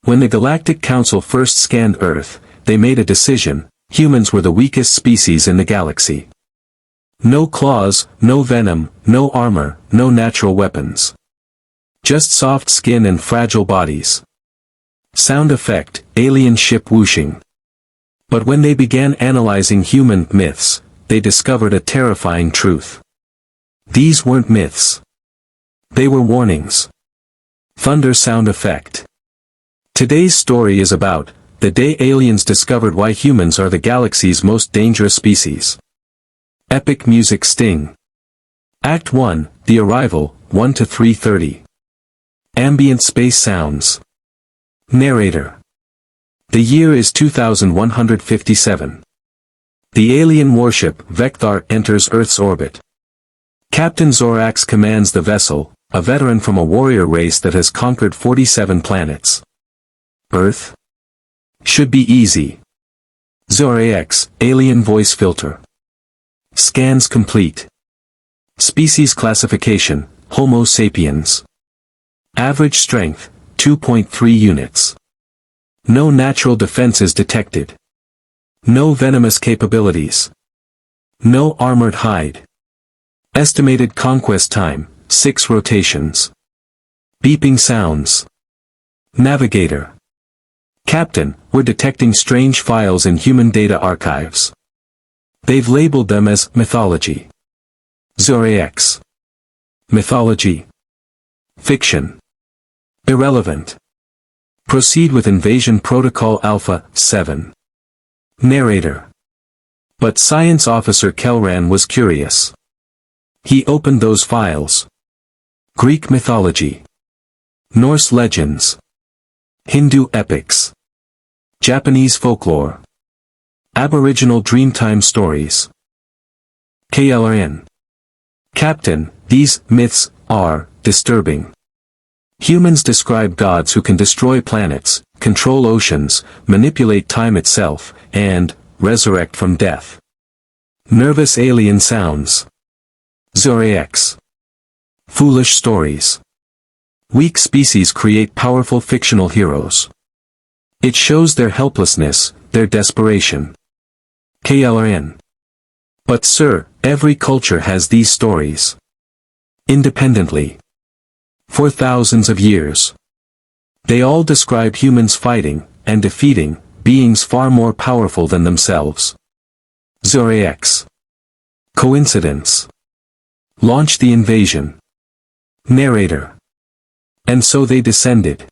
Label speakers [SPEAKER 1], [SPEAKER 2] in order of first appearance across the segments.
[SPEAKER 1] When the Galactic Council first scanned Earth, they made a decision: humans were the weakest species in the galaxy. No claws, no venom, no armor, no natural weapons. Just soft skin and fragile bodies. Sound effect: alien ship whooshing. But when they began analyzing human myths, they discovered a terrifying truth. These weren't myths. They were warnings. Thunder sound effect. Today's story is about the day aliens discovered why humans are the galaxy's most dangerous species. Epic music sting. Act 1, The Arrival, 1 to 3:30. Ambient space sounds. Narrator. The year is 2157. The alien warship Vector enters Earth's orbit. Captain Zorax commands the vessel, a veteran from a warrior race that has conquered 47 planets. Earth? Should be easy. Zorax, alien voice filter. Scans complete. Species classification, Homo sapiens. Average strength, 2.3 units. No natural defenses detected. No venomous capabilities. No armored hide. Estimated conquest time, 6 rotations. Beeping sounds. Navigator. Captain, we're detecting strange files in human data archives. They've labeled them as mythology. Zorax. Mythology. Fiction. Irrelevant. Proceed with Invasion Protocol Alpha 7. Narrator. But Science Officer Kelran was curious. He opened those files. Greek mythology. Norse legends. Hindu epics. Japanese folklore. Aboriginal Dreamtime stories. KLRN. Captain, these myths are disturbing. Humans describe gods who can destroy planets, control oceans, manipulate time itself, and resurrect from death. Nervous alien sounds. Zorax. Foolish stories. Weak species create powerful fictional heroes. It shows their helplessness, their desperation. KLRN. But sir, every culture has these stories. Independently. For thousands of years. They all describe humans fighting, and defeating, beings far more powerful than themselves. Zorax. Coincidence. Launch the invasion. Narrator. And so they descended.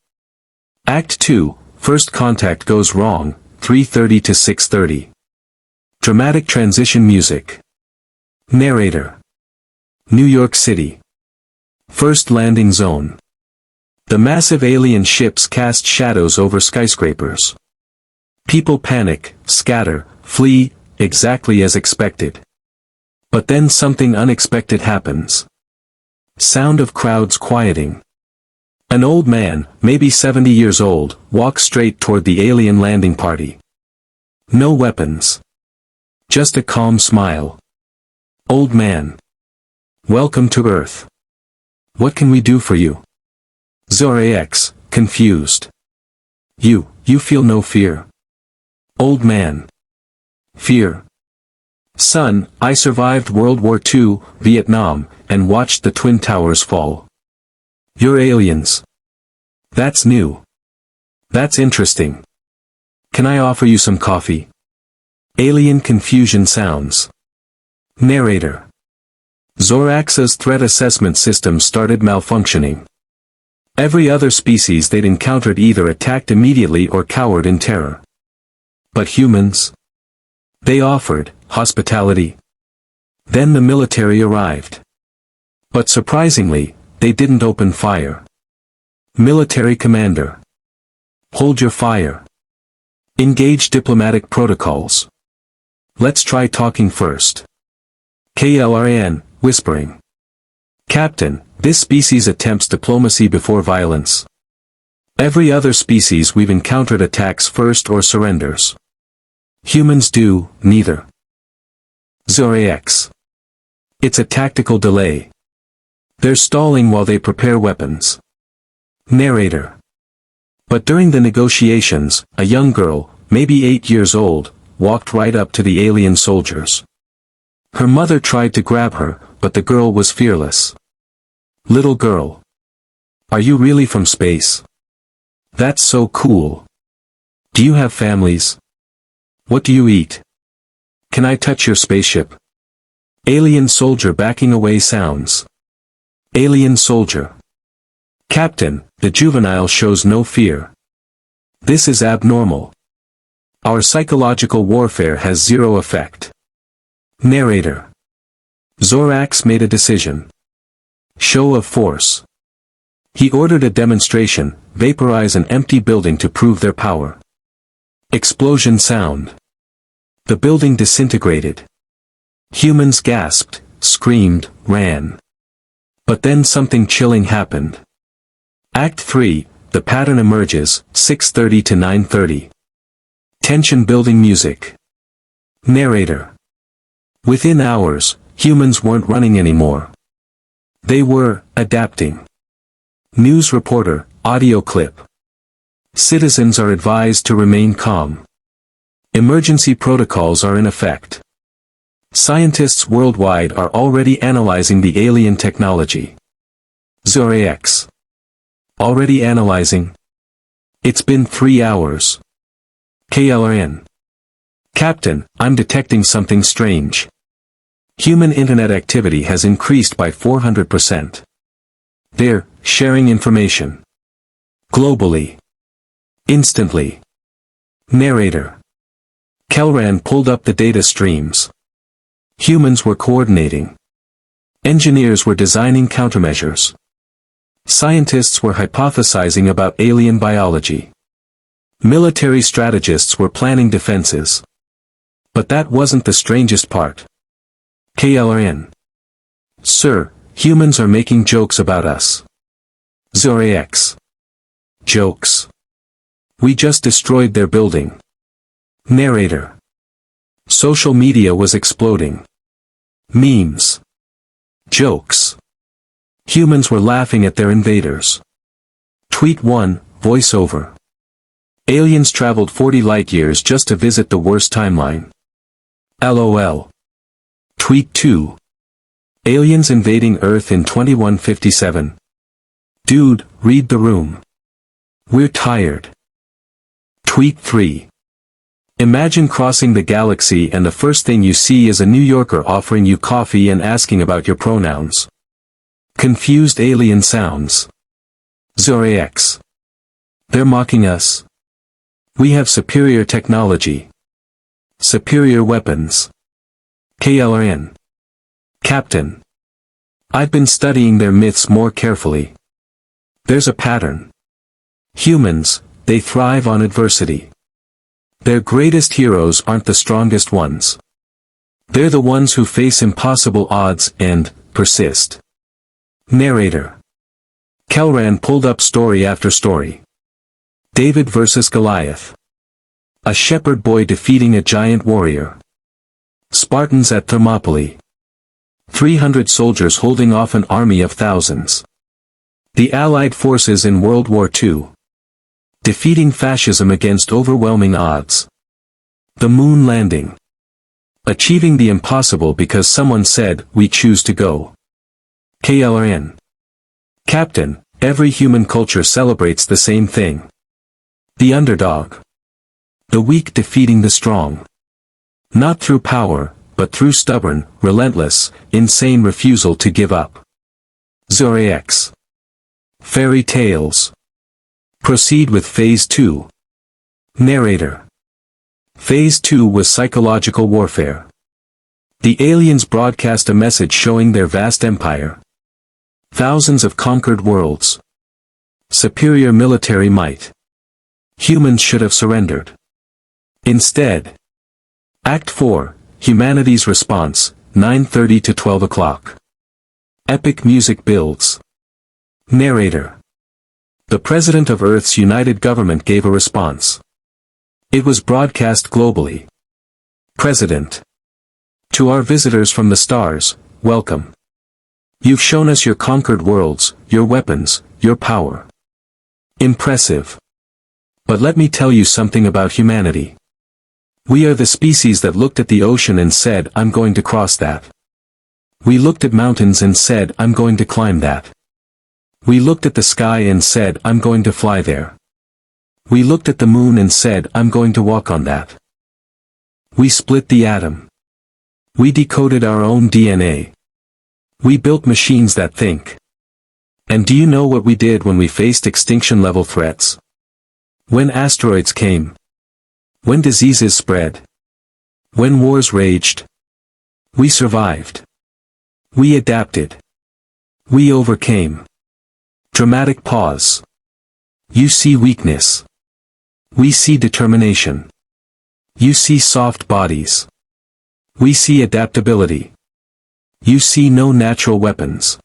[SPEAKER 1] Act 2, First contact goes wrong, 3:30 to 6:30. Dramatic transition music. Narrator. New York City. First landing zone. The massive alien ships cast shadows over skyscrapers. People panic, scatter, flee, exactly as expected. But then something unexpected happens. Sound of crowds quieting. An old man, maybe 70 years old, walks straight toward the alien landing party. No weapons. Just a calm smile. Old man. Welcome to Earth. What can we do for you? Zorax, confused. You feel no fear. Old man. Fear. Son, I survived World War II, Vietnam, and watched the Twin Towers fall. You're aliens. That's new. That's interesting. Can I offer you some coffee? Alien confusion sounds. Narrator. Zorax's threat assessment system started malfunctioning. Every other species they'd encountered either attacked immediately or cowered in terror. But humans? They offered hospitality. Then the military arrived. But surprisingly, they didn't open fire. Military commander. Hold your fire. Engage diplomatic protocols. Let's try talking first. KLRN, whispering. Captain, this species attempts diplomacy before violence. Every other species we've encountered attacks first or surrenders. Humans do neither. Zorax. It's a tactical delay. They're stalling while they prepare weapons. Narrator. But during the negotiations, a young girl, maybe 8 years old, walked right up to the alien soldiers. Her mother tried to grab her, but the girl was fearless. "Little girl. Are you really from space? That's so cool. Do you have families? What do you eat? Can I touch your spaceship?" Alien soldier backing away sounds. Alien soldier. "Captain, the juvenile shows no fear. This is abnormal. Our psychological warfare has zero effect." Narrator. Zorax made a decision. Show of force. He ordered a demonstration, vaporize an empty building to prove their power. Explosion sound. The building disintegrated. Humans gasped, screamed, ran. But then something chilling happened. Act 3, the pattern emerges, 6:30 to 9:30. Tension building music. Narrator. Within hours, humans weren't running anymore. They were adapting. News reporter, audio clip. Citizens are advised to remain calm. Emergency protocols are in effect. Scientists worldwide are already analyzing the alien technology. Zorax. Already analyzing? It's been 3 hours. KLRN. Captain, I'm detecting something strange. Human internet activity has increased by 400%. They're sharing information. Globally. Instantly. Narrator. Kelran pulled up the data streams. Humans were coordinating. Engineers were designing countermeasures. Scientists were hypothesizing about alien biology. Military strategists were planning defenses. But that wasn't the strangest part. KLRN. Sir, humans are making jokes about us. Zorax. Jokes. We just destroyed their building. Narrator. Social media was exploding. Memes. Jokes. Humans were laughing at their invaders. Tweet 1, voiceover. Aliens traveled 40 light-years just to visit the worst timeline. LOL. Tweet 2. Aliens invading Earth in 2157. Dude, read the room. We're tired. Tweet 3. Imagine crossing the galaxy and the first thing you see is a New Yorker offering you coffee and asking about your pronouns. Confused alien sounds. Zorax. They're mocking us. We have superior technology. Superior weapons. KLRN. Captain. I've been studying their myths more carefully. There's a pattern. Humans, they thrive on adversity. Their greatest heroes aren't the strongest ones. They're the ones who face impossible odds and persist. Narrator. Kelran pulled up story after story. David versus Goliath. A shepherd boy defeating a giant warrior. Spartans at Thermopylae. 300 soldiers holding off an army of thousands. The Allied forces in World War II. Defeating fascism against overwhelming odds. The moon landing. Achieving the impossible because someone said, "We choose to go." KLRN. Captain, every human culture celebrates the same thing. The underdog. The weak defeating the strong. Not through power, but through stubborn, relentless, insane refusal to give up. Zorax. Fairy tales. Proceed with Phase 2. Narrator. Phase 2 was psychological warfare. The aliens broadcast a message showing their vast empire. Thousands of conquered worlds. Superior military might. Humans should have surrendered. Instead. Act 4, Humanity's response, 9:30 to 12 o'clock. Epic music builds. Narrator. The President of Earth's United Government gave a response. It was broadcast globally. President. To our visitors from the stars, welcome. You've shown us your conquered worlds, your weapons, your power. Impressive. But let me tell you something about humanity. We are the species that looked at the ocean and said, I'm going to cross that. We looked at mountains and said, I'm going to climb that. We looked at the sky and said, I'm going to fly there. We looked at the moon and said, I'm going to walk on that. We split the atom. We decoded our own DNA. We built machines that think. And do you know what we did when we faced extinction-level threats? When asteroids came? When diseases spread? When wars raged? We survived. We adapted. We overcame. Dramatic pause. You see weakness. We see determination. You see soft bodies. We see adaptability. You see no natural weapons.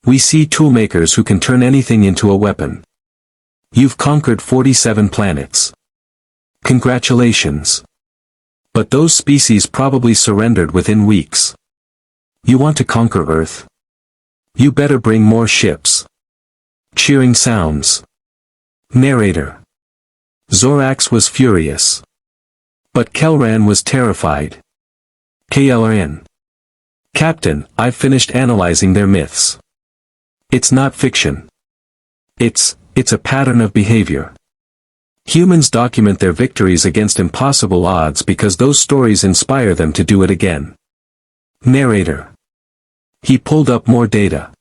[SPEAKER 1] We see toolmakers who can turn anything into a weapon. You've conquered 47 planets. Congratulations. But those species probably surrendered within weeks. You want to conquer Earth? You better bring more ships. Cheering sounds. Narrator. Zorax was furious. But Kelran was terrified. KLRN. Captain, I've finished analyzing their myths. It's not fiction. It's a pattern of behavior. Humans document their victories against impossible odds because those stories inspire them to do it again. Narrator. He pulled up more data.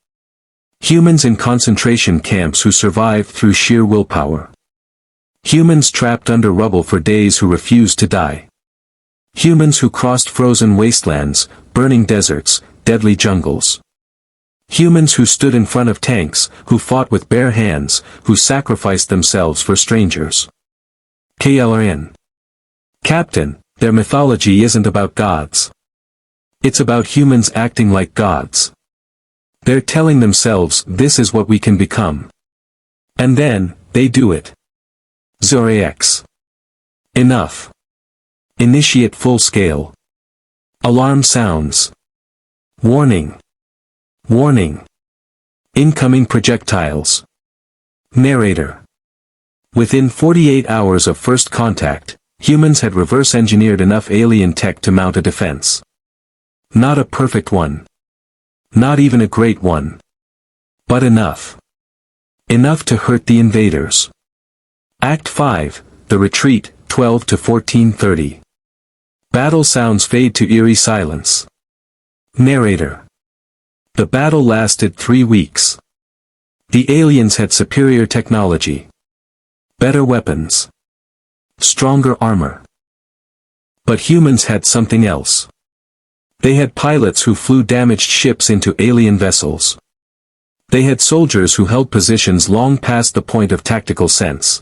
[SPEAKER 1] Humans in concentration camps who survived through sheer willpower. Humans trapped under rubble for days who refused to die. Humans who crossed frozen wastelands, burning deserts, deadly jungles. Humans who stood in front of tanks, who fought with bare hands, who sacrificed themselves for strangers. KLRN. Captain, their mythology isn't about gods. It's about humans acting like gods. They're telling themselves, this is what we can become. And then, they do it. Zorax. Enough. Initiate full scale. Alarm sounds. Warning. Warning. Incoming projectiles. Narrator. Within 48 hours of first contact, humans had reverse-engineered enough alien tech to mount a defense. Not a perfect one. Not even a great one. But enough. Enough to hurt the invaders. Act 5, The Retreat, 12 to 14:30. Battle sounds fade to eerie silence. Narrator. The battle lasted 3 weeks. The aliens had superior technology. Better weapons. Stronger armor. But humans had something else. They had pilots who flew damaged ships into alien vessels. They had soldiers who held positions long past the point of tactical sense.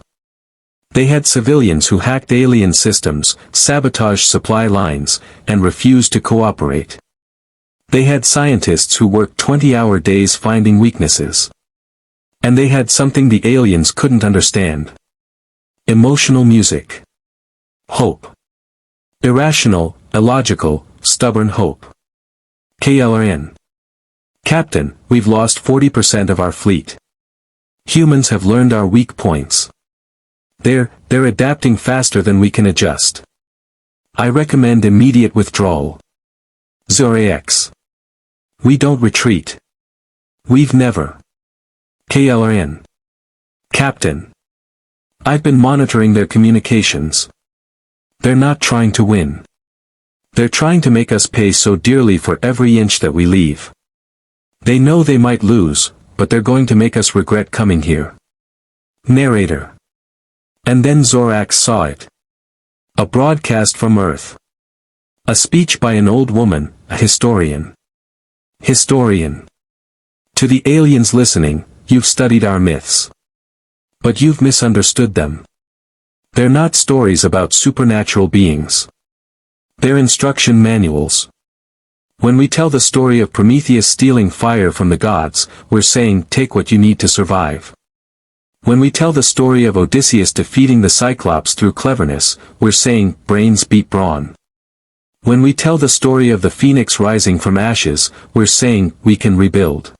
[SPEAKER 1] They had civilians who hacked alien systems, sabotaged supply lines, and refused to cooperate. They had scientists who worked 20-hour days finding weaknesses. And they had something the aliens couldn't understand. Emotional music. Hope. Irrational, illogical, stubborn hope. KLRN. Captain, we've lost 40% of our fleet. Humans have learned our weak points. They're adapting faster than we can adjust. I recommend immediate withdrawal. Zorax. We don't retreat. We've never. KLRN. Captain. I've been monitoring their communications. They're not trying to win. They're trying to make us pay so dearly for every inch that we leave. They know they might lose, but they're going to make us regret coming here. Narrator. And then Zorax saw it. A broadcast from Earth. A speech by an old woman, a historian. Historian. To the aliens listening, you've studied our myths. But you've misunderstood them. They're not stories about supernatural beings. They're instruction manuals. When we tell the story of Prometheus stealing fire from the gods, we're saying, take what you need to survive. When we tell the story of Odysseus defeating the Cyclops through cleverness, we're saying, brains beat brawn. When we tell the story of the phoenix rising from ashes, we're saying, we can rebuild.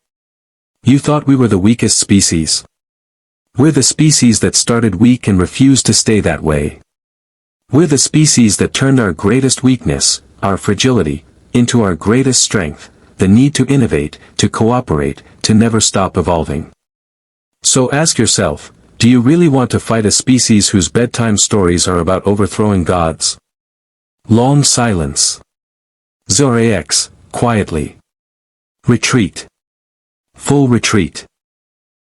[SPEAKER 1] You thought we were the weakest species? We're the species that started weak and refused to stay that way. We're the species that turned our greatest weakness, our fragility, into our greatest strength, the need to innovate, to cooperate, to never stop evolving. So ask yourself, do you really want to fight a species whose bedtime stories are about overthrowing gods? Long silence. Zorax, quietly. Retreat. Full retreat.